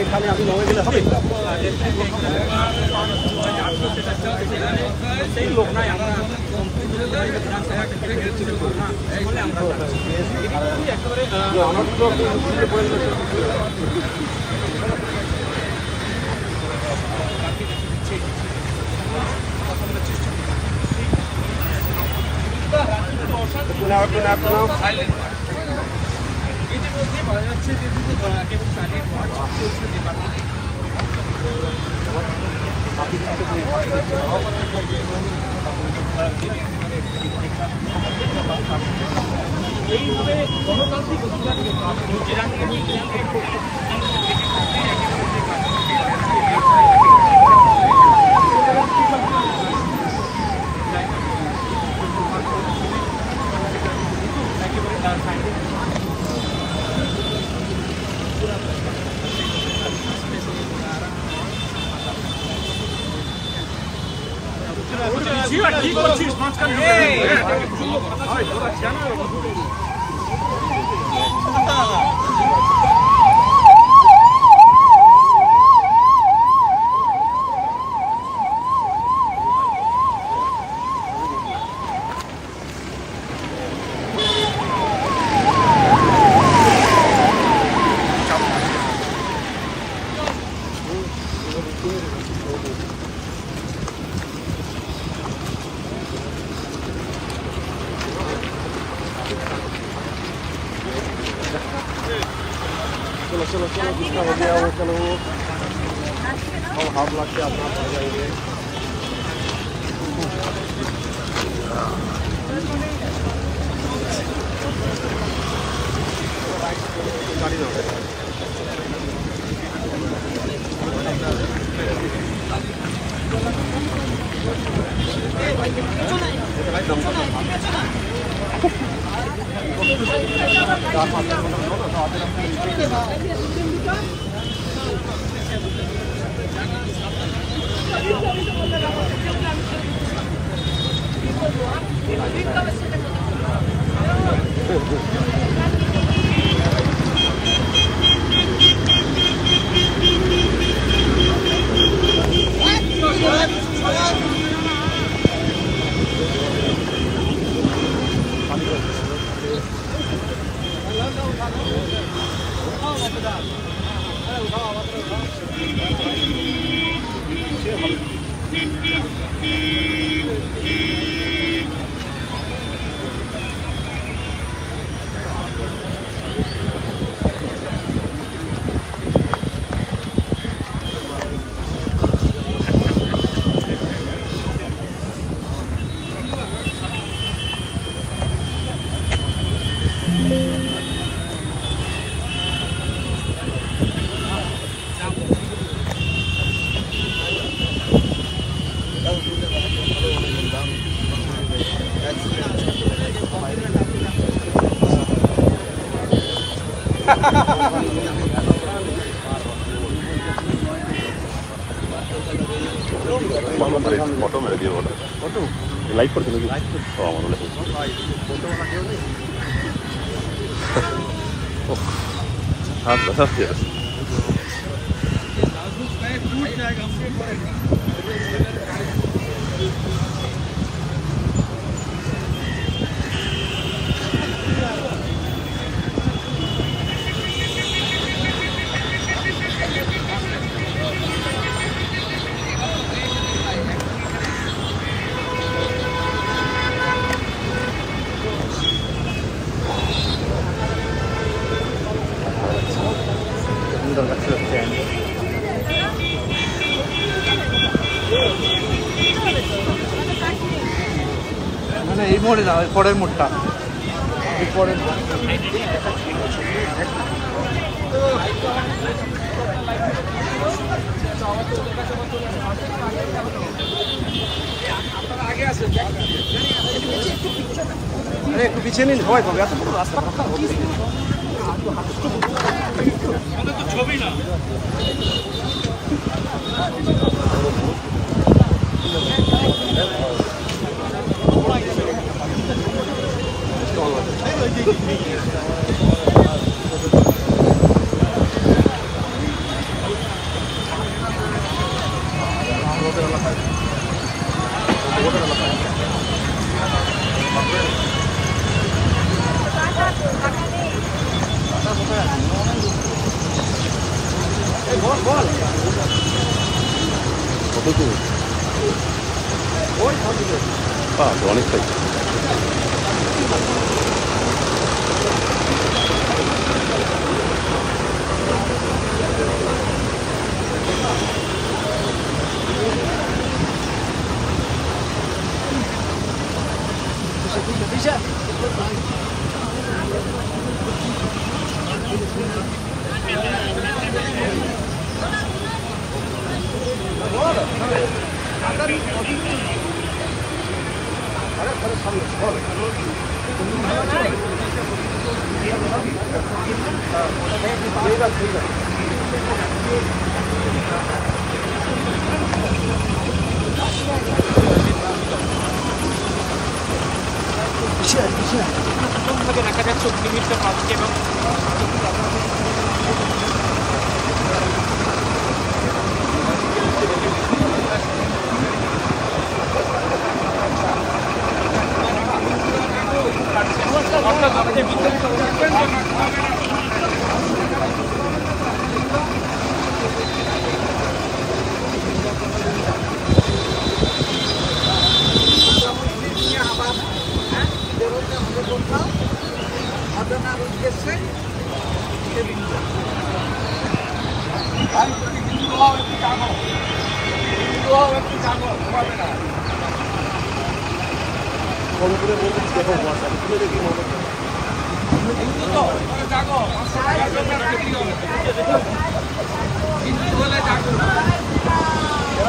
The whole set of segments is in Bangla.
এখানে আমি নমে গেলে হবে সেই লোক নাই আমরা ইতিমধ্যে বলা যাচ্ছে যে কেবল স্টাডি এইভাবে গণতান্ত্রিক কি করছিস মাঝখানে चलो चलो चलो जितना हो गया वो चलो और हाथ लग के अपना पड़ जाएंगे गाड़ी दो फोटो मेरे दिए बोलो फोटो लाइव करते हो लाइव तो हमारे लिए फोटो वाला क्यों नहीं हां बस यस टूट जाएगा हमसे মানে এই মোড়ে না পরের মোড়টা এই পরের আরে একটু পিছিয়ে নিন সবাই পাবে এত বড় রাস্তা ছবি না আমাদের এলাকায় আমাদের এলাকায় কত দূর অনেকটাই দেখা যাচ্ছে অগ্নিমিত্রা পাচ্ছে এবং ফোন করে বলছি দেখো বর্ষা খুলে দেখি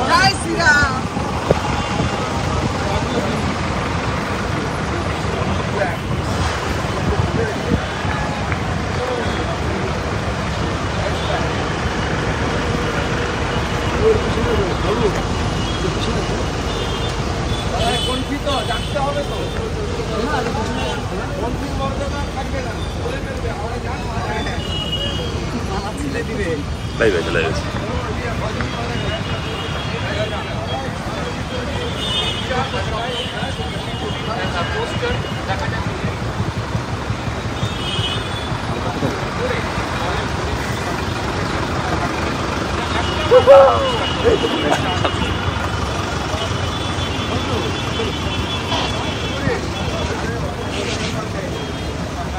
জয় শ্রীরাম। লাইভে চলে গেছে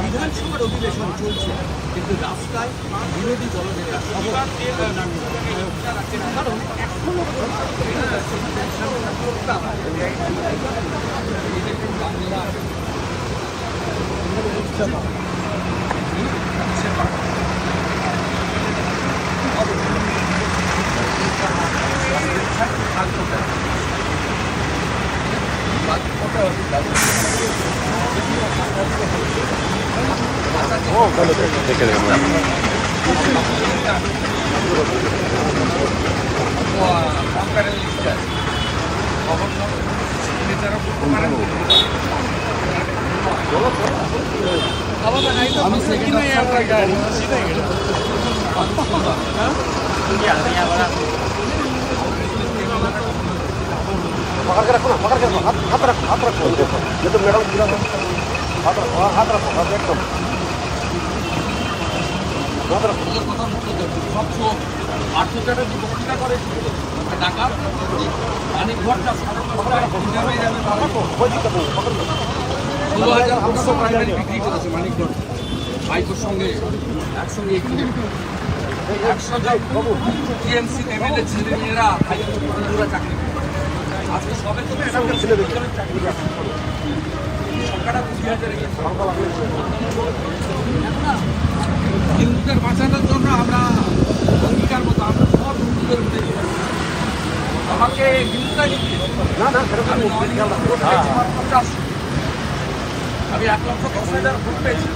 বিধানসভার অধিবেশন চলছে কিন্তু রাস্তায় বিরোধী দলনেতা কারণ এখনো দেখে দেখে আমি সেকেন্ড पकड़ के रखो ना, पकड़ के रखो, हाथ रखो, हाथ रखो। ये तो मैडम पूरा हाथ रखो, हाथ रखो, हाथ एकदम हाथ रखो। বক্তৃতা করে ঢাকা অনেক ঘরটা कोई दिक्कत नहीं, पकड़ लो। 16,500 প্রাইমারি বিক্রি করেছে মানিকগঞ্জ বাইকের সঙ্গে একসঙ্গে 100 জন টিএমসি এমএলএ ছেলেমেয়েরা হাইকোর্টে চাকরি করে আজকে সবে তো ছেলেদের চাকরি করে সংখ্যাটা 20,000 হিন্দুদের বাঁচানোর জন্য আমরা অঙ্গীকার মতো আমরা সব হিন্দুদের মধ্যে আমাকে হিন্দুটা নিতে ना ना সেরকম ख्याल रखो। আমি 1,10,000 ভোট পেয়েছি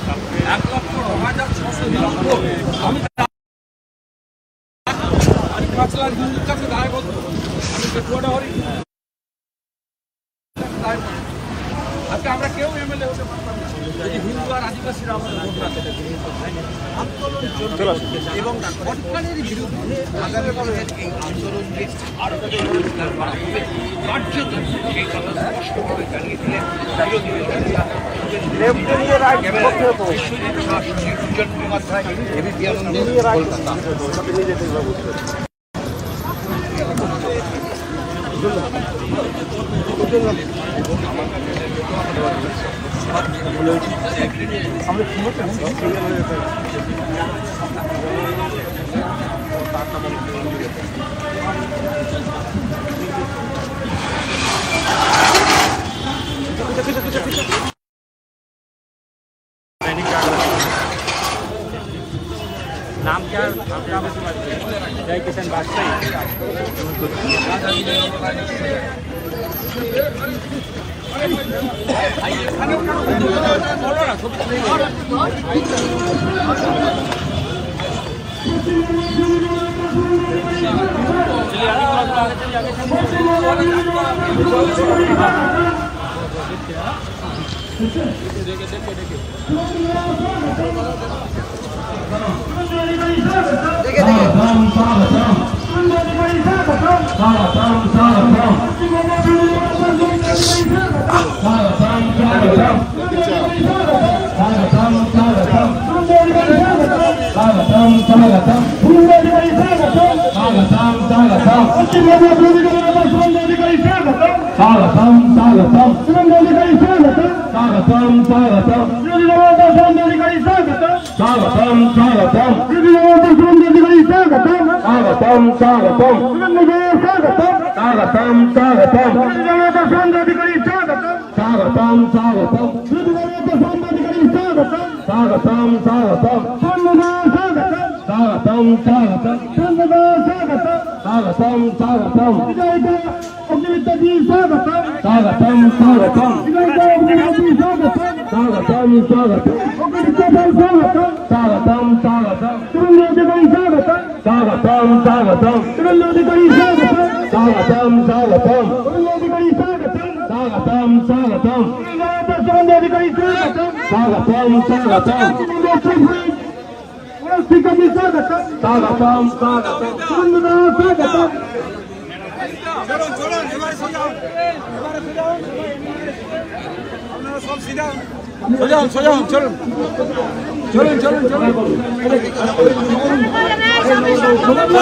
1,09,600 আমি 5 লাখ হিন্দুর কাছে দায়বদ্ধ আমি পেটুয়াটা হরি পক্ষে আমরা কেউ এমএলএ হতে পারতাম না যদি হিন্দু আর আদিবাসীরা আমাদের ভোট না পেতে। আন্দোলন চলবে এবং সরকারের বিরুদ্ধে আগামী দিনের এই আন্দোলনকে আরো পরিষ্কার করা হবে কার্যত এই কথা স্পষ্টভাবে জানিয়ে দিলেন বিরোধী नाम क्या जय किशन वाजपेयी।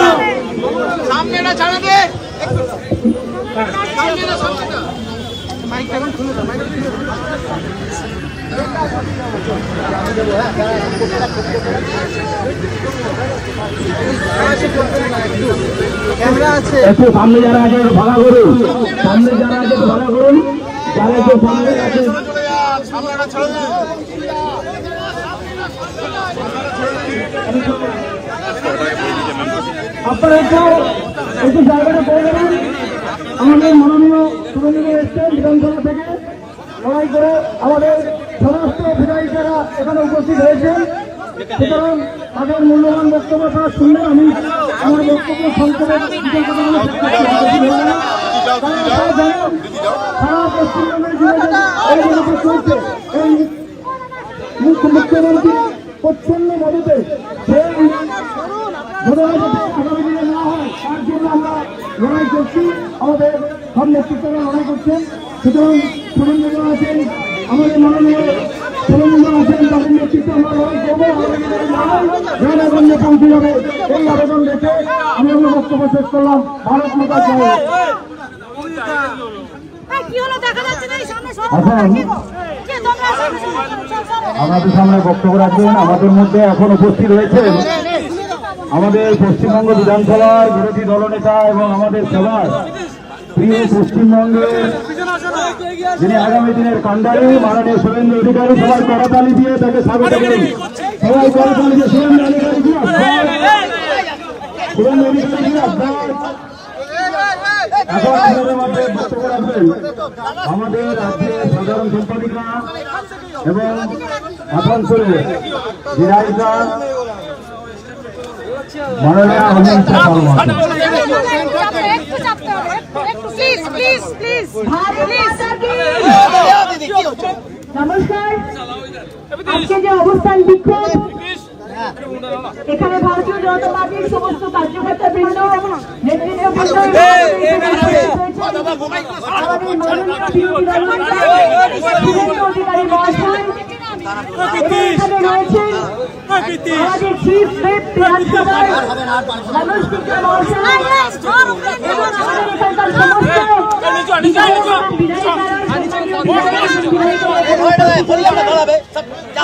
सामने ना चढ़ा दे सामने ना सामने ना माइक केमन खुले ना माइक कैमरा আছে একটু সামনে যারা আছে ভাড়া করুন সামনে যারা আছে ভাড়া করুন যারা একটু সামনে আছে সামনেটা ছেড়ে দিন আপনারা একটু জায়গাটা পেয়ে গেলেন আমাদের মাননীয় সুরেন্দ্র এসছেন বিধানসভা থেকে লড়াই করে আমাদের সমস্ত বিধায়িকারা এখানে উপস্থিত হয়েছেন সুতরাং তাদের মূল্যবান বক্তব্য তারা শুনলেন আমি আমার বক্তব্য সংক্ষেপে সারা পশ্চিমবঙ্গের জুড়ে চলছে এই মুখ্যমন্ত্রী প্রচ্ছন্ন মদতে আগামী দিনে না হয় তার জন্য আমরা লড়াই করছি আমাদের সব নেতৃত্বরা লড়াই করছেন সুতরাং সুরেন্দ্র আছেন আমাদের মাননীয় সুরেন্দ্র আছেন তাদের নেতৃত্বে আমরা লড়াই করবো জনগণে পৌঁছে যাবে এই আবেদন রেখে আমি আমার বক্তব্য শেষ করলাম। ভারত মাতা জয়। আমাদের সামনে বক্তব্য রাখবেন আমাদের মধ্যে এখন উপস্থিত হয়েছেন আমাদের পশ্চিমবঙ্গ বিধানসভার বিরোধী দলনেতা এবং আমাদের সবার প্রিয় পশ্চিমবঙ্গের যিনি আগামী দিনের কাণ্ডারি মাননীয় শুভেন্দু অধিকারী সবাই করতালি দিয়ে তাকে স্বাগত করুন। সবাই করতালি দিয়ে শুভেন্দু অধিকারী কি শুভেন্দু অধিকারী কি এখন আমাদের মধ্যে বক্তব্য রাখবেন আমাদের রাজ্যের সাধারণ সম্পাদিকা এবং আসানসোলে বিধায়িকা মাননীয়া অহিংসা পারমার। নমস্কার। আজকে যে অবস্থান বিক্ষোভ, এখানে ভারতীয় জনতা পার্টির সমস্ত কার্যকর্তা বৃন্দ, নেতৃত্ববৃন্দ, আমাদের মাননীয় বিরোধী দলনেতা শুভেন্দু অধিকারী মহাশয় এখানে রয়েছেন, আমাদের চিফ হুইপ বিধানসভার মনোজ মিত্র মহাশয় এবং আমাদের এখানকার সমস্ত বিধায়ক এবং বিধায়িকারা,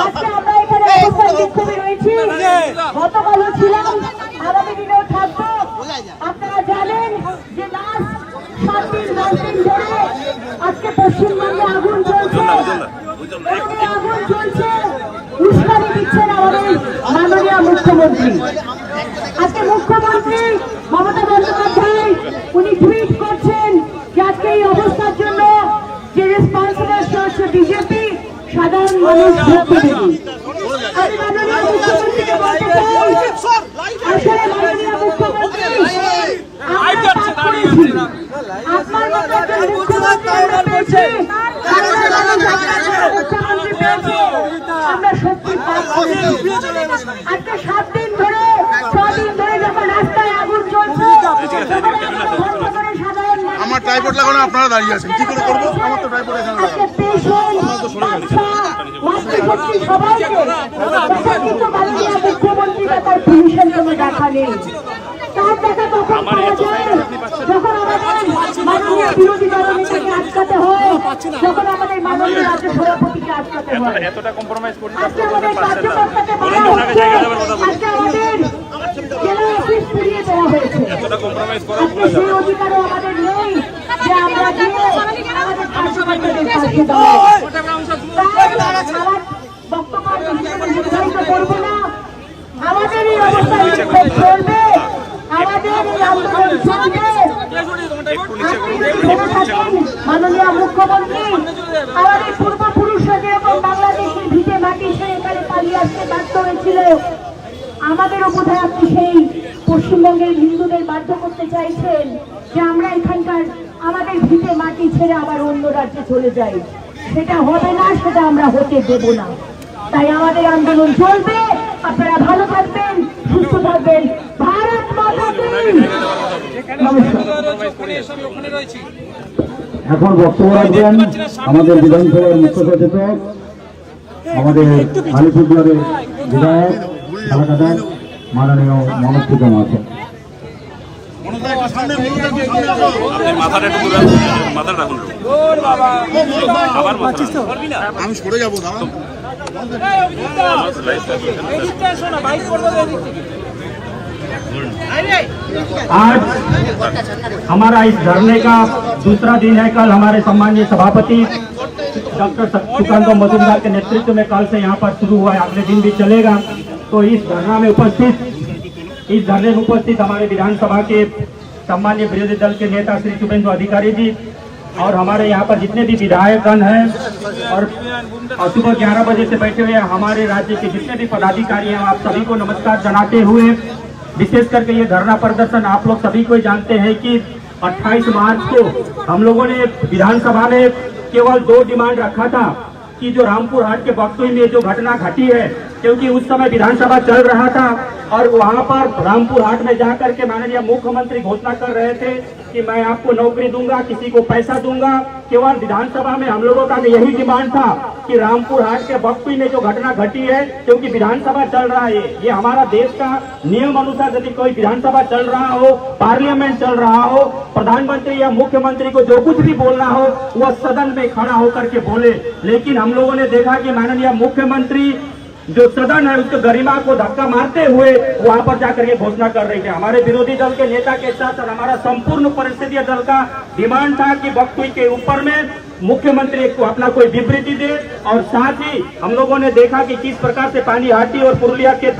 আজকে আমরা এখানে অবস্থান বিক্ষোভে রয়েছি। গতকালও ছিলাম, আগামী দিনেও থাকবো। আপনারা জানেন যে লাস্ট 7 দিন 10 দিন ধরে আজকে পশ্চিমবঙ্গে আগুন চলছে এবং এই আগুন চলছে উস্কানি দিচ্ছেন আমাদের মাননীয় মুখ্যমন্ত্রী। আজকে মুখ্যমন্ত্রী মমতা বন্দ্যোপাধ্যায় উনি টুইট করছেন যে আজকে এই অবস্থার জন্য যে রেসপন্সিবল হচ্ছে বিজেপি, সাধারণ মানুষ ভুক্তভোগী। আমি মাননীয় মুখ্যমন্ত্রীকে বলতে চাই, আসলে মাননীয় মুখ্যমন্ত্রী আমরা পাপ করেছি। আপনার মতো একজন মুখ্যমন্ত্রী আমরা পেয়েছি, মুখ্যমন্ত্রী পেয়েছি, আমরা সত্যি পাপ করেছি। আজকে 7 দিন ধরে 6 দিন ধরে যখন রাস্তায় আগুন চলছে, আমার ট্রাইপড লাগানো, আপনারা দাঁড়িয়ে আছেন, কি করে করবো? আমার তো ট্রাইপড এখানে লাগানো। মুখ্যমন্ত্রী তার পুলিশের জন্য দেখা নেই। তার দেখা তখন পাওয়া যায় যখন আমাদের মাননীয় বিরোধী দলনেতাকে আটকাতে হয়, যখন আমাদের মাননীয় রাজ্য সভাপতিকে আটকাতে হয়। আজকে আমাদের কার্যকর্তাকে বলা হচ্ছে, আজকে আমাদের জেলা অফিস পুড়িয়ে দেওয়া হয়েছে। আজকে সেই অধিকারও আমাদের নেই যে আমরা গিয়ে আমাদের কার্যকর্তাদের পাশে দাঁড়াই। আমার বক্তব্য নির্ধারিত করবো না, আমাদের এই অবস্থান বিক্ষোভ চলবে, আমাদের এই আন্দোলন চলবে। আপনি যদি ভেবে থাকেন মাননীয় মুখ্যমন্ত্রী, আমাদের পূর্বপুরুষরা যেরকম বাংলাদেশের ভিটে মাটি সে এখানে পালিয়ে আসতে বাধ্য হয়েছিল, আমাদেরও বোধহয় আপনি সেই পশ্চিমবঙ্গের হিন্দুদের বাধ্য করতে চাইছেন যে আমরা এখানকার আমাদের ভিটে মাটি ছেড়ে আবার অন্য রাজ্যে চলে যাই। সেটা হবে না, সেটা আমরা হতে দেব না। তাই আমাদের আন্দোলন চলবে। আপনারা ভালো থাকবেন, সুস্থ থাকবেন। ভারত মাতা কি জয়। এখন বক্তব্য রাখবেন আমাদের বিধানসভার মুখ্য সচেতক, আমাদের আলিপুরদুয়ারের বিধায়ক এলাকাদার মাননীয় মনোজ মিত্র মহাশয়। আমি সরে যাবো, দাঁড়ান। आज हमारा इस धरने का दूसरा दिन है। कल हमारे सम्मानीय सभापति डॉक्टर सुकांत मजूमदार के नेतृत्व में कल से यहाँ पर शुरू हुआ है, अगले दिन भी चलेगा। तो इस धरने में उपस्थित हमारे विधानसभा के सम्मानीय विरोधी दल के नेता श्री शुभेंदु अधिकारी जी और हमारे यहाँ पर जितने भी विधायकगण हैं और सुबह 11 बजे से बैठे हुए हमारे राज्य के जितने भी पदाधिकारी हैं, आप सभी को नमस्कार जनाते हुए, विशेष करके ये धरना प्रदर्शन आप लोग सभी को जानते हैं कि 28 मार्च को हम लोगों ने विधानसभा में केवल 2 डिमांड रखा था कि जो रामपुर हाट के बख्तुई में जो घटना घटी है, क्योंकि उस समय विधानसभा चल रहा था और वहां पर रामपुर हाट में जाकर के माननीय मुख्यमंत्री घोषणा कर रहे थे कि मैं आपको नौकरी दूंगा, किसी को पैसा दूंगा। केवल विधानसभा में हम लोगों का यही डिमांड था कि रामपुर हाट के बख्तुई में जो घटना घटी है, क्योंकि विधानसभा चल रहा है, ये हमारा देश का नियम अनुसार यदि कोई विधानसभा चल रहा हो, पार्लियामेंट चल रहा हो, प्रधानमंत्री या मुख्यमंत्री को जो कुछ भी बोलना हो वह सदन में खड़ा होकर के बोले। लेकिन हम लोगों ने देखा कि माननीय मुख्यमंत्री जो सदन है उसके गरिमा को धक्का मारते हुए वहां पर जाकर के घोषणा कर रहे थे। हमारे विरोधी दल के नेता के साथ हमारा संपूर्ण परिषदीय दल का डिमांड था कि बख्तुई के ऊपर में मुख्यमंत्री को अपना कोई विबृति दे और साथ ही हम लोगों ने देखा कि किस प्रकार से पानीहाटी और पुरुलिया के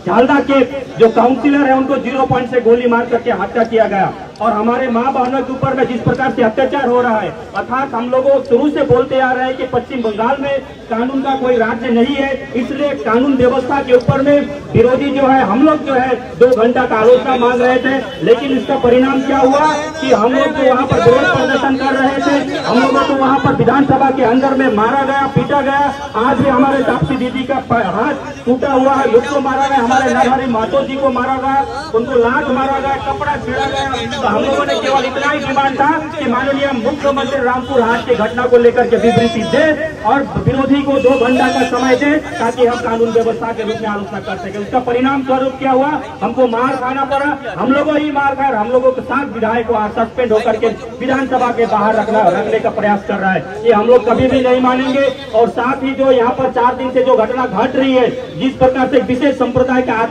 झालदा के जो काउंसिलर है उनको 0 पॉइंट से गोली मार करके हत्या किया गया और हमारे माँ बहनों के ऊपर में जिस प्रकार से अत्याचार हो रहा है। अर्थात हम लोग शुरू से बोलते आ रहे हैं कि पश्चिम बंगाल में कानून का कोई राज्य नहीं है, इसलिए कानून व्यवस्था के ऊपर में विरोधी जो है हम लोग जो है 2 घंटा का आलोचना मांग रहे थे। लेकिन इसका परिणाम क्या हुआ कि हम लोग तो वहाँ पर विरोध प्रदर्शन कर रहे थे, हम लोगों को वहाँ पर पर विधानसभा के अंदर में मारा गया, पीटा गया। आज भी हमारे ताप्ती दीदी का हाथ टूटा हुआ है, मुझको मारा गया, हमारे नरहरी महतो जी को मारा गया, उनको लात मारा गया, कपड़ा छेड़ा गया। तो हम लोगों ने केवल इतना ही डिमांड था कि माननीय मुख्यमंत्री रामपुर हाट की घटना को लेकर के विवृत्ति दे और विरोधी को 2 घंटा का समय दे ताकि हम कानून व्यवस्था के रूप में आलोचना कर सके। उसका परिणाम स्वरूप क्या हुआ, हमको मार खाना पड़ा, हम लोगों ही मार खाए, हम लोगों के 7 विधायक को सस्पेंड होकर के विधानसभा के बाहर रखने का प्रयास कर रहा है। ये हम लोग कभी भी नहीं मानेंगे। और साथ ही जो यहाँ पर 4 दिन से जो घटना घट रही है, जिस प्रकार से विशेष संप्रदाय का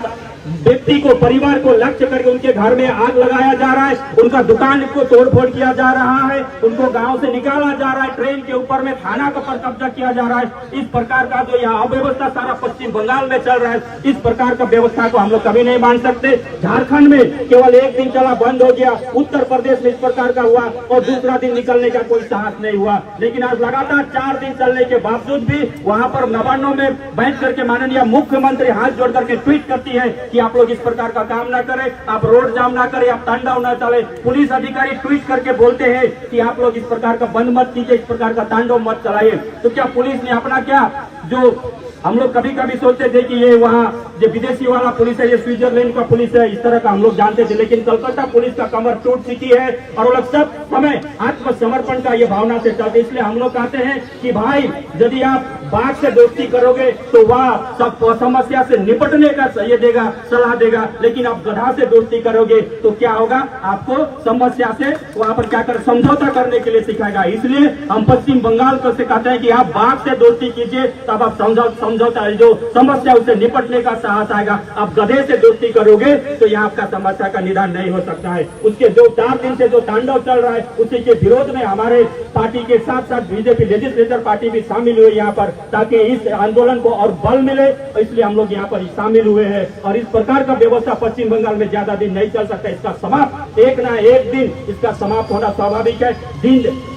व्यक्ति को, परिवार को लक्ष्य करके उनके घर में आग लगाया जा रहा है, उनका दुकान को तोड़फोड़ किया जा रहा है, उनको गांव से निकाला जा रहा है, ट्रेन के ऊपर में थाना का पर कब्जा किया जा रहा है। इस प्रकार का जो यहाँ अव्यवस्था सारा पश्चिम बंगाल में चल रहा है, इस प्रकार का व्यवस्था को हम लोग कभी नहीं मान सकते। झारखंड में केवल 1 दिन चला, बंद हो गया, उत्तर प्रदेश में इस प्रकार का हुआ और दूसरा दिन निकलने का कोई साहस नहीं हुआ। लेकिन आज लगातार 4 दिन चलने के बावजूद भी वहां पर नवान्नों में बैठ करके माननीय मुख्यमंत्री हाथ जोड़ करके ट्वीट करती है कि आप लोग इस प्रकार का काम ना करें, आप रोड जाम ना करें, आप तांडव ना चले। पुलिस अधिकारी ट्वीट करके बोलते हैं कि आप लोग इस प्रकार का बंद मत कीजिए, इस प्रकार का तांडव मत चलाइए। तो क्या पुलिस ने अपना क्या, जो हम लोग कभी कभी सोचते थे कि ये वहाँ जो विदेशी वाला पुलिस है, ये स्विट्जरलैंड का पुलिस है, इस तरह का हम लोग जानते थे, लेकिन कलकत्ता पुलिस का कमर टूट चुकी है और वो लोग सब समय आत्मसमर्पण का ये भावना से चलते। इसलिए हम लोग कहते हैं कि भाई यदि आप बाघ से दोस्ती करोगे तो वह सब समस्या से निपटने का ये देगा, सलाह देगा, लेकिन आप गधा से दोस्ती करोगे तो क्या होगा, आपको समस्या से वहां पर क्या कर समझौता करने के लिए सिखाएगा। इसलिए हम पश्चिम बंगाल को से कहते हैं कि आप बाघ से दोस्ती कीजिए, तब आप समझौता जो समस्या उससे निपटने का साहस आएगा। आप गधे से दोस्ती करोगे तो यहाँ आपका समस्या का निदान नहीं हो सकता है। उसके जो 4 दिन से जो तांडव चल रहा है, उसी के विरोध में हमारे पार्टी के साथ साथ बीजेपी लेजिस्लेचर पार्टी भी शामिल हुई यहाँ पर, ताकि इस आंदोलन को और बल मिले। इसलिए हम लोग यहाँ पर शामिल हुए हैं और इस प्रकार का व्यवस्था पश्चिम बंगाल में ज्यादा दिन नहीं चल सकता। इसका समाप्त एक ना एक दिन इसका समाप्त होना स्वाभाविक है।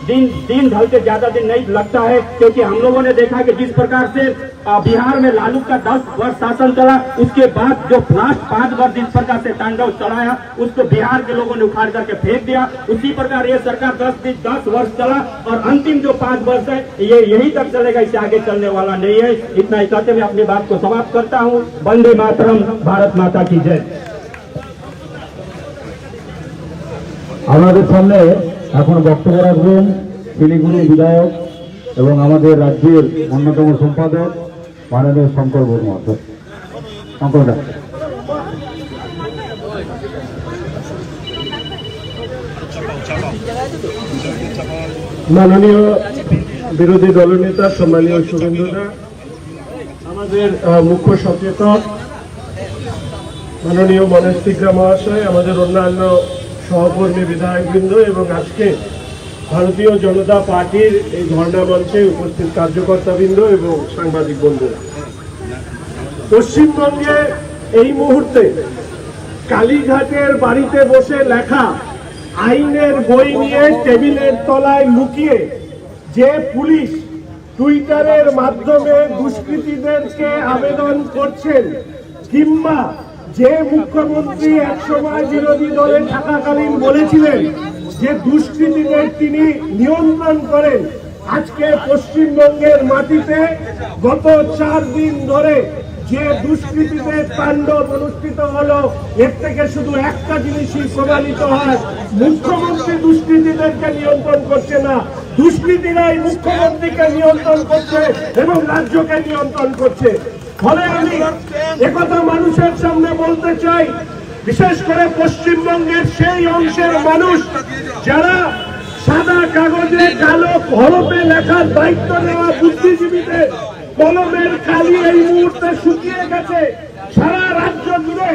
दिन ढलते ज्यादा दिन नहीं लगता है, क्योंकि हम लोगों ने देखा कि जिस प्रकार से बिहार में लालू का 10 वर्ष शासन चला, उसके बाद जो लास्ट 5 वर्ष जिस प्रकार से तांडव चलाया, उसको बिहार के लोगों ने उखाड़ करके फेंक दिया। उसी प्रकार ये सरकार 10 वर्ष चला और अंतिम जो 5 वर्ष है ये यही तक चलेगा, इससे आगे चलने वाला नहीं है। इतना ही कहते मैं अपनी बात को समाप्त करता हूँ। वंदे मातरम, भारत माता की जय। আমাদের সামনে এখন বক্তব্য রাখবেন শিলিগুড়ি বিধায়ক এবং আমাদের রাজ্যের অন্যতম সম্পাদক মাননীয় শঙ্কর বর্মা। শঙ্কর দা, মাননীয় বিরোধী দলনেতা সম্মানীয় শুভেন্দুদা, আমাদের মুখ্য সচেতক মাননীয় মনোজ তিগ্রা মহাশয়, আমাদের অন্যান্য সহকর্মী বিধায়কবৃন্দ এবং আজকে ভারতীয় জনতা পার্টির এই ধর্ণা মঞ্চে উপস্থিত কার্যকর্তাবৃন্দ এবং সাংবাদিক বন্ধুরা, পশ্চিমবঙ্গে এই মুহূর্তে কালীঘাটের বাড়িতে বসে লেখা আইনের বই নিয়ে টেবিলের তলায় লুকিয়ে যে পুলিশ টুইটারের মাধ্যমে দুষ্কৃতীদেরকে আবেদন করছেন, কিংবা যে মুখ্যমন্ত্রী একসময় বিরোধী দলে থাকাকালীন বলেছিলেন যে দুষ্কৃতীদের তিনি নিয়ন্ত্রণ করেন, আজকে পশ্চিমবঙ্গের মাটিতে গত 4 দিন ধরে যে দুষ্কৃতীদের তাণ্ডব অনুষ্ঠিত হলো, এর থেকে শুধু একটা জিনিসই প্রমাণিত হয়, মুখ্যমন্ত্রী দুষ্কৃতীদেরকে নিয়ন্ত্রণ করছে না, দুষ্কৃতীরাই মুখ্যমন্ত্রীকে নিয়ন্ত্রণ করছে এবং রাজ্যকে নিয়ন্ত্রণ করছে। ফলে আমি একথা মানুষের সামনে বলতে চাই, বিশেষ করে পশ্চিমবঙ্গের সেই অংশের মানুষ যারা সাদা কাগজে কালো হরফে লেখার দায়িত্ব নেওয়া বুদ্ধিজীবীদের কলমের কালি এই মুহূর্তে শুকিয়ে গেছে। সারা রাজ্য জুড়ে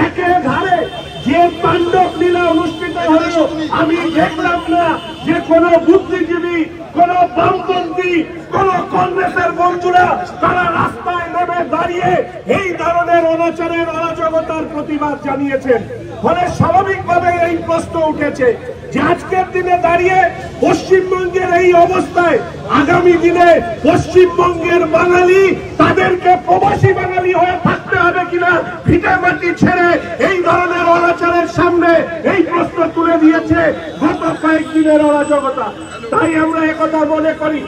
একে ধারে যে তাণ্ডব লীলা অনুষ্ঠিত হলো, আমি দেখলাম না যে কোন বুদ্ধিজীবী, কোন বামপন্থী, কোন কংগ্রেসের বন্ধুরা তারা রাস্তায় নেমে দাঁড়িয়ে এই ধরনের অনাচারের অরাজকতার প্রতিবাদ জানিয়েছেন। ফলে স্বাভাবিকভাবে এই প্রশ্ন উঠেছে যে আজকের দিনে দাঁড়িয়ে পশ্চিমবঙ্গের এই অবস্থায় আগামী দিনে পশ্চিমবঙ্গের বাঙালি তাদের আমাদেরকে প্রবাসী বাঙালি হয়ে থাকতে হবে কিনা ভিটে মাটি ছেড়ে এই ধরনের অনাচারের সামনে এই প্রশ্ন তুলে দিয়েছে গত কয়েকদিনের অরাজকতা। তাই আমরা একথা মনে করি,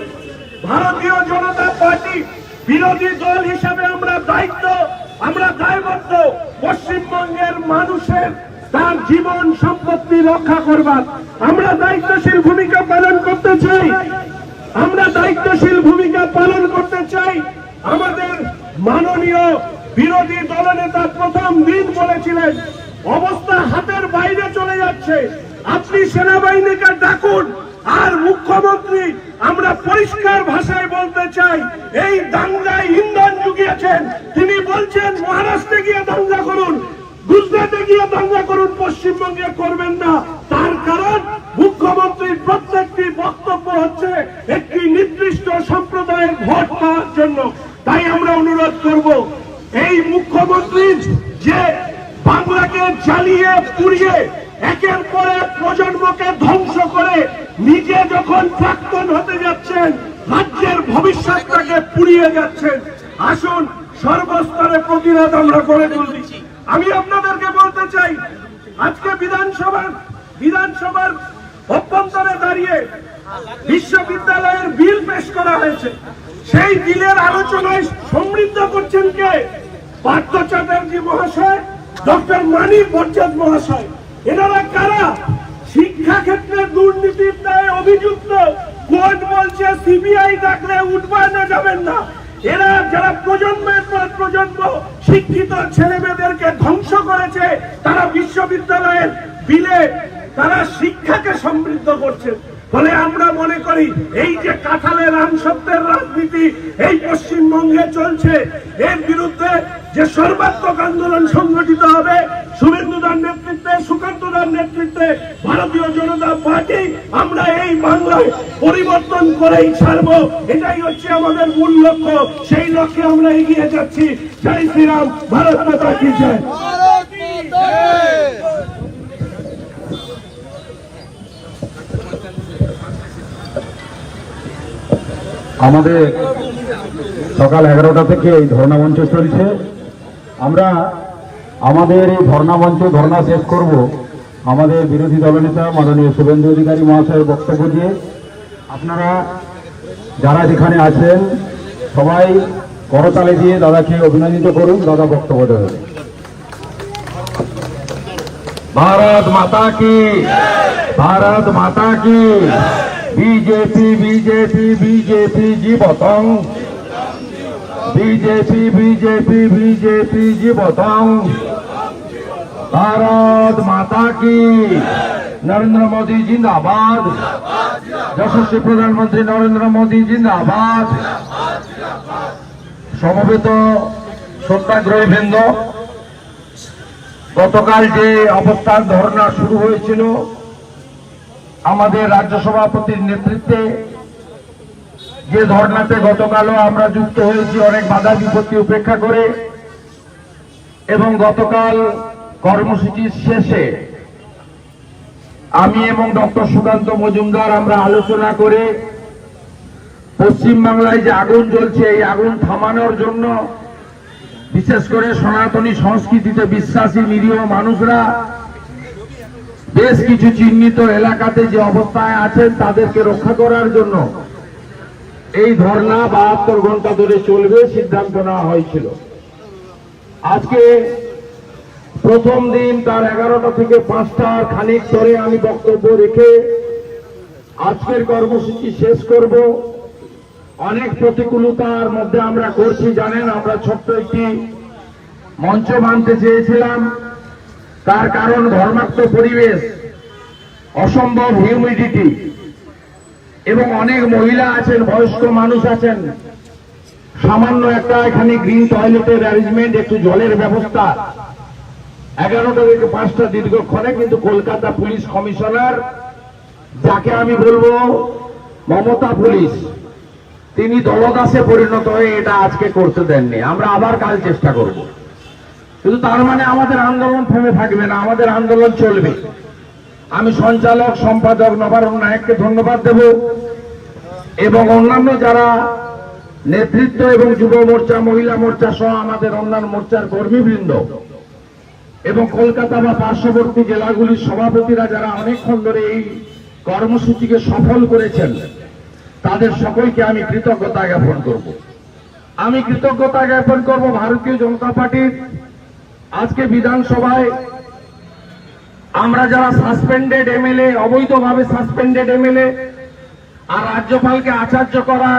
ভারতীয় জনতা পার্টি বিরোধী দল হিসেবে আমরা দায়বদ্ধ পশ্চিমবঙ্গের মানুষের তার জীবন সম্পত্তি রক্ষা করবার। আমরা দায়িত্বশীল ভূমিকা পালন করতে চাই। আমাদের মাননীয় বিরোধী দলনেতা প্রথম দিন বলেছিলেন অবস্থা হাতের বাইরে চলে যাচ্ছে, আপনি সেনাবাহিনীকে ডাকুন। আর মুখ্যমন্ত্রী আমরা পরিষ্কার ভাষায় বলতে চাই, এই দাঙ্গায় ইন্ধন জুগিয়েছেন। তিনি বলছেন মহারাষ্ট্রে গিয়ে দাঙ্গা করুন, গুজরাটে গিয়ে দাঙ্গা করুন, পশ্চিমবঙ্গে করবেন না। তার কারণ মুখ্যমন্ত্রীর প্রত্যেকটি বক্তব্য হচ্ছে একটি নির্দিষ্ট সম্প্রদায়ের ভোট পাওয়ার জন্য। তাই আমরা অনুরোধ করব, এই মুখ্যমন্ত্রী যে বাংলাকে জ্বালিয়ে পুড়িয়ে একের পর এক প্রজন্মকে ধ্বংস করে নিজে যখন প্রাক্তন হতে যাচ্ছেন, রাজ্যের ভবিষ্যৎটাকে পুড়িয়ে যাচ্ছেন, আসুন সর্বস্তরে প্রতিরোধ আমরা করে তুলি। আমি আপনাদেরকে বলতে চাই, আজকে বিধানসভার অভ্যন্তরে দাঁড়িয়ে বিশ্ববিদ্যালয়ের বিল পেশ করা হয়েছে। সেই বিলের আলোচনায় সমৃদ্ধ করছেন কে? পার্থ চ্যাটার্জি মহাশয়, ডক্টর মানিক বরজাত মহাশয়। এনারা কারা? শিক্ষা ক্ষেত্রে দুর্নীতির দায়ে অভিযুক্ত। কোর্ট বলছে সিবিআই ডাকলে উঠবানো যাবেন না। এরা যারা প্রজন্মের পর প্রজন্ম শিক্ষিত ছেলে মেয়েদেরকে ধ্বংস করেছে, তারা বিশ্ববিদ্যালয়ের বিলে তারা শিক্ষাকে সমৃদ্ধ করছে। ফলে আমরা মনে করি এই যে কাঁঠালের আমসত্বের রাজনীতি এই পশ্চিমবঙ্গে চলছে, এর বিরুদ্ধে যে সর্বাত্মক আন্দোলন সংগঠিত হবে শুভেন্দুদার নেতৃত্বে, সুকান্তদার নেতৃত্বে ভারতীয় জনতা পার্টি, আমরা এই বাংলায় পরিবর্তন করেই ছাড়বো। এটাই হচ্ছে আমাদের মূল লক্ষ্য। সেই লক্ষ্যে আমরা এগিয়ে যাচ্ছি। জয় শ্রীরাম, ভারত মাতা কি জয়। আমাদের সকাল 11টা থেকে এই ধর্ণা মঞ্চ চলছে। আমরা আমাদের এই ধর্ণা শেষ করব আমাদের বিরোধী দলনেতা মাননীয় শুভেন্দু অধিকারী মহাশয়ের বক্তব্য দিয়ে। আপনারা যারা যেখানে আছেন সবাই করতালি দিয়ে দাদাকে অভিনন্দিত করুন। দাদা বক্তব্য দেবেন। भारत माता की, भारत माता की। बीजेपी बीजेपी बीजेपी जीवतং, बीजेपी बीजेपी बीजेपी जीवतं। भारत माता की। नरेंद्र मोदी जिंदाबाद। यशस्वी प्रधानमंत्री नरेंद्र मोदी जिंदाबाद। সমবেত সত্যাগ্রহী বৃন্দ, গতকাল যে অবস্থান ধর্ণা শুরু হয়েছিল আমাদের রাজ্য সভাপতির নেতৃত্বে, যে ধর্ণাতে গতকালও আমরা যুক্ত হয়েছি অনেক বাধা বিপত্তি উপেক্ষা করে, এবং গতকাল কর্মসূচির শেষে আমি এবং ডক্টর সুকান্ত মজুমদার আমরা আলোচনা করে পশ্চিমবাংলায় যে আগুন জ্বলছে এই আগুন থামানোর জন্য বিশেষ করে সনাতনী সংস্কৃতিতে বিশ্বাসী নিরীহ মানুষরা বেশ কিছু চিহ্নিত এলাকাতে যে অবস্থায় আছেন তাদেরকে রক্ষা করার জন্য এই ধর্ণা 72 ঘন্টা ধরে চলবে সিদ্ধান্ত নেওয়া হয়েছিল। আজকে প্রথম দিন তার 11টা থেকে 5টার খানিক ধরে আমি বক্তব্য রেখে আজকের কর্মসূচি শেষ করব। অনেক প্রতিকূলতার মধ্যে আমরা করছি জানেন। আমরা ছোট্ট একটি মঞ্চ মানতে চেয়েছিলাম, তার কারণ ঘর্মাক্ত পরিবেশ, অসম্ভব হিউমিডিটি, এবং অনেক মহিলা আছেন, বয়স্ক মানুষ আছেন। সামান্য একটা এখানে গ্রিন টয়লেটের অ্যারেঞ্জমেন্ট, একটু জলের ব্যবস্থা, 11টা থেকে 5টা দীর্ঘক্ষণে, কিন্তু কলকাতা পুলিশ কমিশনার, যাকে আমি বলবো মমতা পুলিশ, তিনি দলদাসে পরিণত হয়ে এটা আজকে করতে দেননি। আমরা আবার কাল চেষ্টা করব, কিন্তু তার মানে আমাদের আন্দোলন থেমে থাকবে না, আমাদের আন্দোলন চলবে। আমি সঞ্চালক সম্পাদক নবারুণ নায়ককে ধন্যবাদ দেব এবং অন্যান্য যারা নেতৃত্ব এবং যুব মোর্চা, মহিলা মোর্চা সহ আমাদের অন্যান্য মোর্চার কর্মীবৃন্দ এবং কলকাতা বা পার্শ্ববর্তী জেলাগুলির সভাপতিরা যারা অনেকক্ষণ ধরে এই কর্মসূচিকে সফল করেছেন, তাদের সকলকে আমি কৃতজ্ঞতা জ্ঞাপন করব। আমি কৃতজ্ঞতা জ্ঞাপন করব ভারতীয় জনতা পার্টির। আজকে বিধানসভায় আমরা যারা সাসপেন্ডেড এমএলএ, অবৈধভাবে সাসপেন্ডেড এমএলএ, আর রাজ্যপালকে আচার্য করা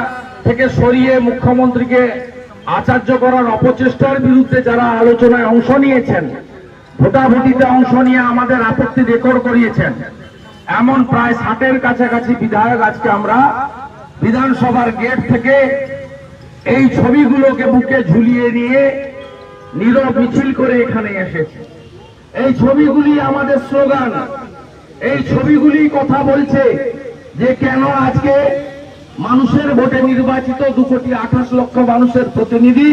থেকে সরিয়ে মুখ্যমন্ত্রীকে আচার্য করার অপচেষ্টার বিরুদ্ধে যারা আলোচনায় অংশ নিয়েছেন, ভোটাভুটিতে অংশ নিয়ে আমাদের আপত্তি রেকর্ড করিয়েছেন, এমন প্রায় 60-এর কাছাকাছি বিধায়ক আজকে আমরা বিধানসভার গেট থেকে এই ছবিগুলোকে বুকে ঝুলিয়ে নিয়ে নীরব মিছিল করে এখানে এসেছে। এই ছবিগুলি আমাদের স্লোগান, এই ছবিগুলি কথা বলছে যে কেন আজকে মানুষের ভোটে নির্বাচিত 2,28,00,000 মানুষের প্রতিনিধি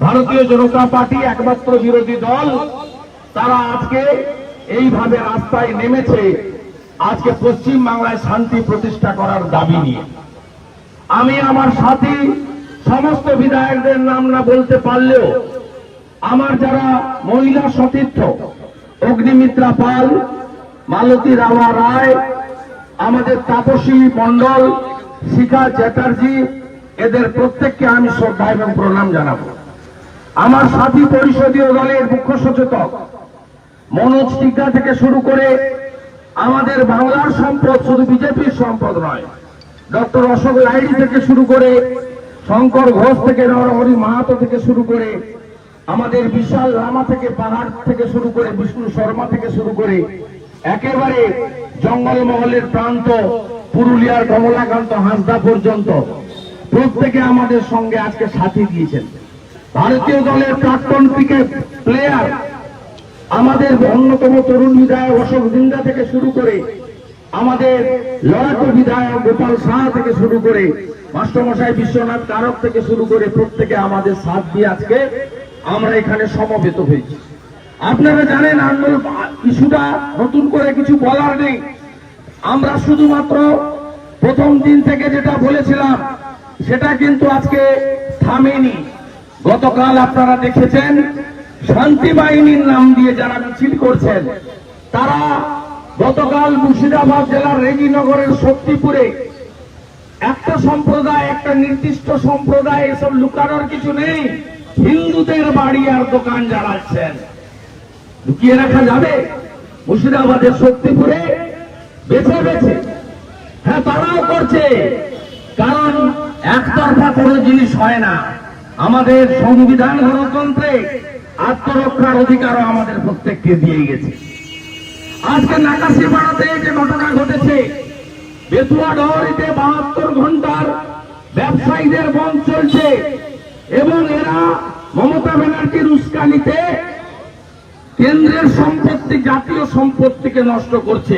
ভারতীয় জনতা পার্টি একমাত্র বিরোধী দল, তারা আজকে এইভাবে রাস্তায় নেমেছে আজকে পশ্চিম বাংলায় শান্তি প্রতিষ্ঠা করার দাবি নিয়ে। আমি আমার সাথী সমস্ত বিধায়কদের নাম না বলতে পারলেও আমার যারা মহিলা সতীর্থ, অগ্নিমিত্রা পাল, মালতী রামা রায়, আমাদের তাপসী মণ্ডল, শিখা চ্যাটার্জি, এদের প্রত্যেককে আমি শ্রদ্ধা এবং প্রণাম জানাবো। আমার সাথী পরিষদীয় দলের মুখ্য সচেতক মনোজ টিকা থেকে শুরু করে আমাদের বাংলার সম্পদ, শুধু বিজেপির সম্পদ নয়, ডক্টর অশোক লাহিড়ী থেকে শুরু করে শঙ্কর ঘোষ থেকে নরহরি মাহাতো থেকে শুরু করে আমাদের বিশাল রামা থেকে পাহাড় থেকে শুরু করে বিষ্ণু শর্মা থেকে শুরু করে একেবারে জঙ্গলমহলের প্রান্ত পুরুলিয়ার কমলাকান্ত হাঁসদা পর্যন্ত প্রত্যেকে আমাদের সঙ্গে আজকে সাথী দিয়েছেন। ভারতীয় দলের প্রাক্তন ক্রিকেট প্লেয়ার আমাদের অন্যতম তরুণ বিধায়ক অশোক দিন্দা থেকে শুরু করে আমাদের লড়াকু বিধায়ক গোপাল সাহা থেকে শুরু করে মাস্টারমশাই বিশ্বনাথ কারক থেকে শুরু করে প্রত্যেকে আমাদের সাথ দিয়ে আজকে আমরা এখানে সমবেত হয়েছি। আপনারা জানেন আন্দোলন ইস্যুটা নতুন করে কিছু বলার নেই। আমরা শুধুমাত্র প্রথম দিন থেকে যেটা বলেছিলাম সেটা কিন্তু আজকে থামেনি। গতকাল আপনারা দেখেছেন শান্তি বাহিনীর নাম দিয়ে যারা মিছিল করছেন, তারা গতকাল মুর্শিদাবাদ জেলার রেজিনগরের শক্তিপুরে একটা সম্প্রদায়, একটা নির্দিষ্ট সম্প্রদায়, এসব লুকানোর কিছু নেই, হিন্দুদের বাড়ি আর দোকান জ্বালাচ্ছেন। লুকিয়ে রাখা যাবে? মুর্শিদাবাদের শক্তিপুরে বেছে বেছে, হ্যাঁ তারাও করছে, কারণ একতরফা কোনো জিনিস হয় না। আমাদের সংবিধান গণতন্ত্রে আত্মরক্ষার অধিকারও আমাদের প্রত্যেককে দিয়ে গেছে। আজকে নাকাশিপাড়াতে যে ঘটনা ঘটেছে, বেতুয়া ডহরিতে 72 ঘন্টার ব্যবসায়ীদের বন্ধ চলছে এবং এরা মমতা ব্যানার্জির উস্কানিতে কেন্দ্রের সম্পত্তি, জাতীয় সম্পত্তিকে নষ্ট করছে।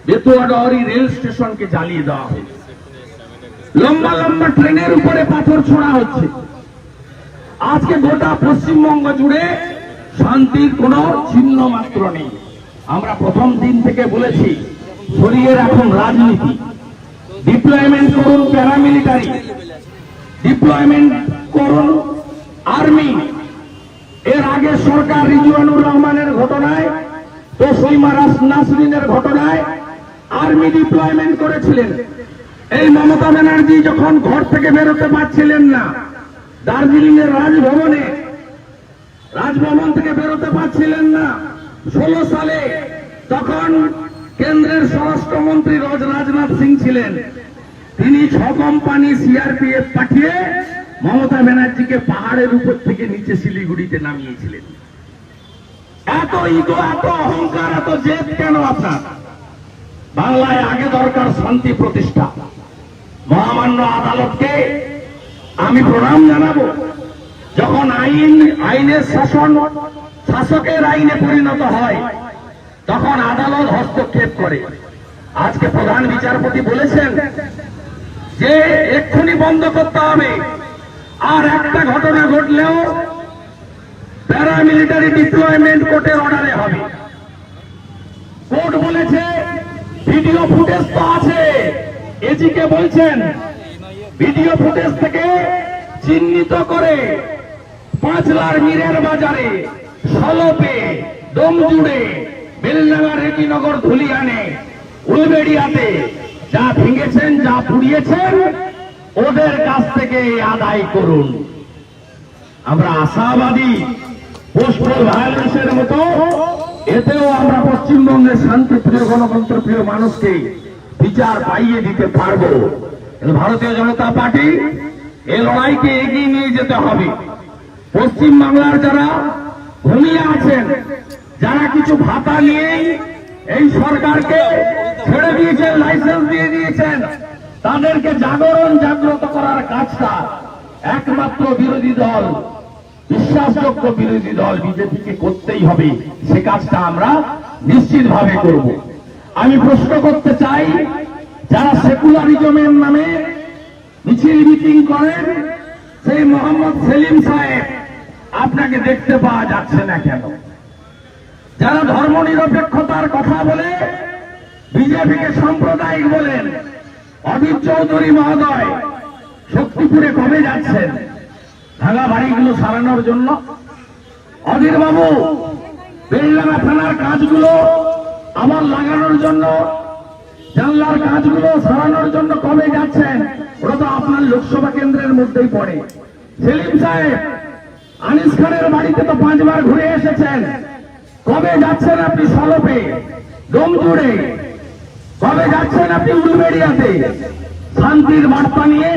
বেতুয়া ডহরি রেল স্টেশনকে জ্বালিয়ে দেওয়া হয়েছে, লম্বা লম্বা ট্রেনের উপরে পাথর ছোড়া হচ্ছে। আজকে গোটা পশ্চিমবঙ্গ জুড়ে শান্তির কোনো চিহ্ন মাত্র নেই। আমরা প্রথম দিন থেকে বলেছি সরিয়ে রাখুন রাজনীতি, ডিপ্লয়মেন্ট করুন প্যারামিলিটারি, ডিপ্লয়মেন্ট করুন আর্মি। এর আগে সরকার রিজওয়ানুর রহমানের ঘটনায়, তসলিমা নাসরিনের ঘটনায় আর্মি ডিপ্লয়মেন্ট করেছিলেন। এই মমতা ব্যানার্জি যখন ঘর থেকে বেরোতে পারছিলেন না, দার্জিলিং এর রাজভবন থেকে বেরোতে পারছিলেন না 16 সালে, তখন কেন্দ্রের স্বরাষ্ট্রমন্ত্রী রাজনাথ সিং ছিলেন। তিনি 6 কোম্পানি সিআরপিএফ পাঠিয়ে মমতা ব্যানার্জিকে পাহাড়ের উপর থেকে নিচে শিলিগুড়িতে নামিয়েছিলেন। এত ইগো, এত অহংকার, এত জেদ কেন আপনার? বাংলায় আগে দরকার শান্তি প্রতিষ্ঠা। মহামান্য আদালতকে আমি প্রণাম জানাবো। যখন আইনের শাসন শাসকের আইনে পরিণত হয়, তখন আদালত হস্তক্ষেপ করে। আজকে প্রধান বিচারপতি বলেছেন যে এক্ষুনি বন্ধ করতে হবে, আর একটা ঘটনা ঘটলেও প্যারামিলিটারি ডিপ্লয়মেন্ট কোর্টের অর্ডারে হবে। কোর্ট বলেছে ভিডিও ফুটেজ তো আছে, এজিকে বলছেন ভিডিও ফুটেজ থেকে চিহ্নিত করে পাঁচলার মীরের বাজারে, সলপে, ডোমজুড়ে, বেলডাঙ্গা, রেজিনগর, ধুলিয়ানে, উলবেড়িয়াতে যা ভেঙেছেন, যা পুড়িয়েছেন, ওদের কাছ থেকে আদায় করুন। আমরা আশাবাদী পোস্টাল ভায়োলেন্সের মতো এতেও আমরা পশ্চিমবঙ্গের শান্তিপ্রিয়, গণতন্ত্রপ্রিয় মানুষকে বিচার পাইয়ে দিতে পারবো। ভারতীয় জনতা পার্টি এই লড়াইকে এগিয়ে নিয়ে যেতে হবে। পশ্চিমবাংলার যারা ঘুমিয়ে আছেন, যারা কিছু ভাতা নিয়ে এই সরকারকে ছেড়ে দিয়েছেন, লাইসেন্স দিয়ে দিয়েছেন, তাদেরকে জাগ্রত করার কাজটা একমাত্র বিরোধী দল, বিশ্বাসযোগ্য বিরোধী দল বিজেপিকে করতেই হবে। সে কাজটা আমরা নিশ্চিতভাবে করব। আমি প্রশ্ন করতে চাই, যারা সেকুলারিজমের নামে মিছিল মিটিং করেন, সেই মোহাম্মদ সেলিম সাহেব আপনাকে দেখতে পাওয়া যাচ্ছে না কেন? যারা ধর্মনিরপেক্ষতার কথা বলে বিজেপিকে সাম্প্রদায়িক বলেন, অধীর চৌধুরী মহোদয় শক্তিপুরে কবে যাচ্ছেন ভাঙা বাড়িগুলো সারানোর জন্য? অধীর বাবু বেলডাঙ্গা থানার কাজগুলো আবার লাগানোর জন্য, জানলার কাজগুলো সারানোর জন্য কবে যাচ্ছেন? ওরা তো আপনার লোকসভা কেন্দ্রের মধ্যেই পড়ে। সেলিম সাহেব আনিস খানের বাড়িতে তো 5 বার ঘুরে এসেছেন, কবে যাচ্ছেন আপনি সলপে, ডোমজুড়ে? কবে যাচ্ছেন আপনি উলবেড়িয়াতে? শান্তির বার্তা নিয়ে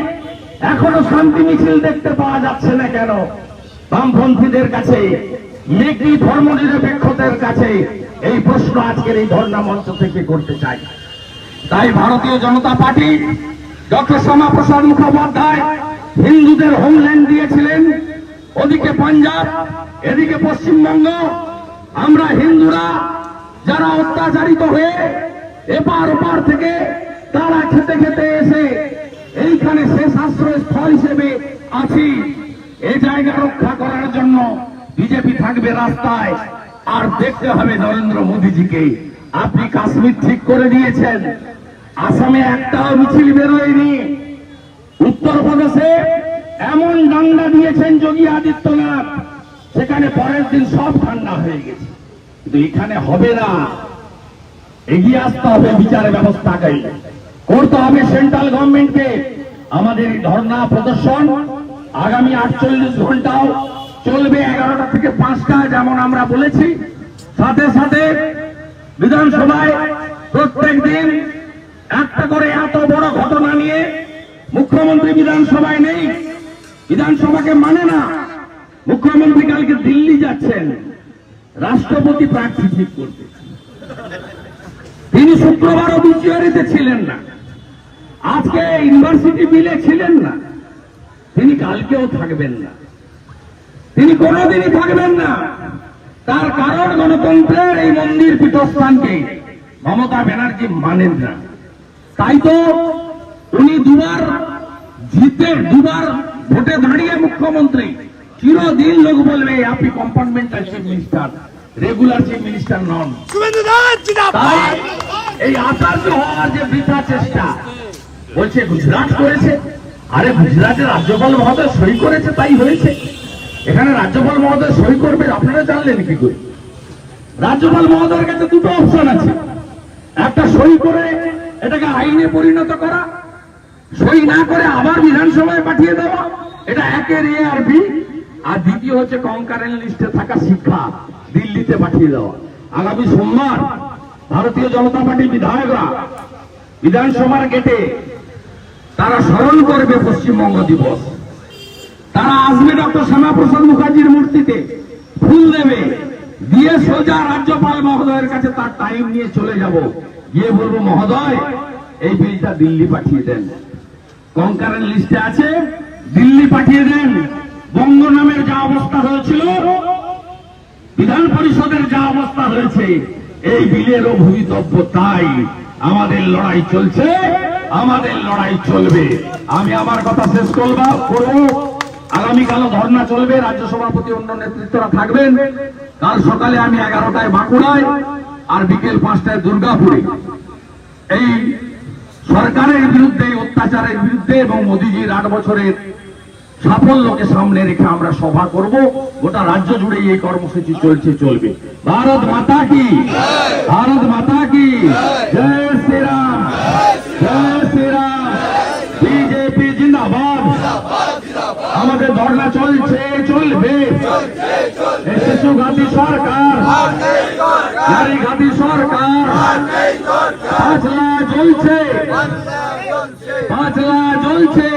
এখনো শান্তি মিছিল দেখতে পাওয়া যাচ্ছে না কেন? বামপন্থীদের কাছে, মেকি ধর্মনিরপেক্ষতার কাছে এই প্রশ্ন আজকের এই ধর্ণা মঞ্চ থেকে করতে চাই। তাই ভারতীয় জনতা পার্টি ডক্টর শ্যামাপ্রসাদ মুখোপাধ্যায় হিন্দুদের হোমল্যান্ড দিয়েছিলেন, ওদিকে পাঞ্জাব, এদিকে পশ্চিমবঙ্গ। আমরা হিন্দুরা যারা অত্যাচারিত হয়ে এপার ওপার থেকে তারা খেতে খেতে এসে এইখানে শেষ আশ্রয়স্থল হিসেবে আছি, এই জায়গা রক্ষা করার জন্য বিজেপি থাকবে রাস্তায়। আর দেখতে হবে নরেন্দ্র মোদীজিকে। আপনি কাশ্মীর ঠিক করে দিয়েছেন, আসামে একটাও মিছিল বেরোয়নি, উত্তরপ্রদেশে এমন ডান্ডা দিয়েছেন যোগী আদিত্যনাথ, সেখানে পরের দিন সব ঠান্ডা হয়ে গেছে। কিন্তু এখানে হবে না, এগিয়ে আসতে হবে, বিচার ব্যবস্থাকে করতে হবে সেন্ট্রাল গভর্নমেন্টকে। আমাদের এই ধর্ণা প্রদর্শন আগামী 48 ঘন্টাও চলবে, 11টা থেকে 5টা যেমন আমরা বলেছি। সাথে সাথে বিধানসভায় প্রত্যেক দিন একটা করে এত বড় ঘটনা নিয়ে মুখ্যমন্ত্রী বিধানসভায় নেই, বিধানসভাকে মানে না। মুখ্যমন্ত্রী কালকে দিল্লি যাচ্ছেন রাষ্ট্রপতি প্রার্থী ঠিক করতে, তিনি শুক্রবার অবিচুয়ারিতে ছিলেন না, আজকে ইউনিভার্সিটি বিলে ছিলেন না, তিনি কালকেও থাকবেন না, তিনি কোনোদিনই থাকবেন না। তার কারণ গণতন্ত্রের এই মন্দির পীঠস্থানকে মমতা ব্যানার্জি মানেন না। তাই তো উনি দুবার জিতে, দুবার ভোটে দাঁড়িয়ে মুখ্যমন্ত্রী, চিরদিন লোক বলবে আপনি compartmental chief minister, regular chief minister নন। তাই এই আচার্য হওয়ার যে বৃথা চেষ্টা, বলছে গুজরাট করেছে। আরে গুজরাটের রাজ্যপাল মহোদয় সই করেছে, তাই হয়েছে। এখানে রাজ্যপাল মহোদয় সই করবে আপনারা জানলেন কি করে? রাজ্যপাল মহোদয়ের কাছে দুটো অপশন আছে, একটা সই করে এটাকে আইনে পরিণত করা, সই না করে আবার বিধানসভায় পাঠিয়ে দেওয়া, এটা একের এ আর বি। আর দ্বিতীয় হচ্ছে কনকারেন্ট লিস্টে থাকা শিক্ষা দিল্লিতে পাঠিয়ে দেওয়া। আগামী সোমবার ভারতীয় জনতা পার্টির বিধায়করা বিধানসভার গেটে তারা স্মরণ করবে পশ্চিমবঙ্গ দিবস। তারা আসবে ডক্টর শ্যামাপ্রসাদ মুখার্জির মূর্তিতে ফুল দেবে, দিয়ে সোজা রাজ্যপাল মহোদয়ের কাছে তার টাইম নিয়ে চলে যাব, গিয়ে বলবো মহোদয় এই বিলটা দিল্লি পাঠিয়ে দেন, কনকারেন্ট লিস্টে আছে, দিল্লি পাঠিয়ে দেন। বঙ্গ নামের যা অবস্থা হয়েছিল, বিধান পরিষদের যা অবস্থা হয়েছে, এই বিলেরও ভবিতব্য তাই। আমাদের লড়াই চলছে, আমাদের লড়াই চলবে। আমি আমার কথা শেষ করব। আগামীকালও ধর্ণা চলবে, রাজ্য সভাপতি অন্য নেতৃত্বরা থাকবেন। কাল সকালে আমি 11টায় বাঁকুড়ায় আর বিকেল 5টায় দুর্গাপুরে এই সরকারের বিরুদ্ধে, অত্যাচারের বিরুদ্ধে এবং মোদীজির 8 বছরের সাফল্যকে সামনে রেখে আমরা সভা করব। গোটা রাজ্য জুড়ে এই কর্মসূচি চলবে। ভারত মাতা কি, ভারত মাতা কি, জয় শ্রীরাম, জয় শ্রীরাম, বিজেপি জিন্দাবাদ। আমাদের ধর্ণা চলবে। এই শিশুঘাতী সরকার, নারীঘাতী সরকার, 5 লাখ জ্বলছে, 5 লাখ জ্বলছে।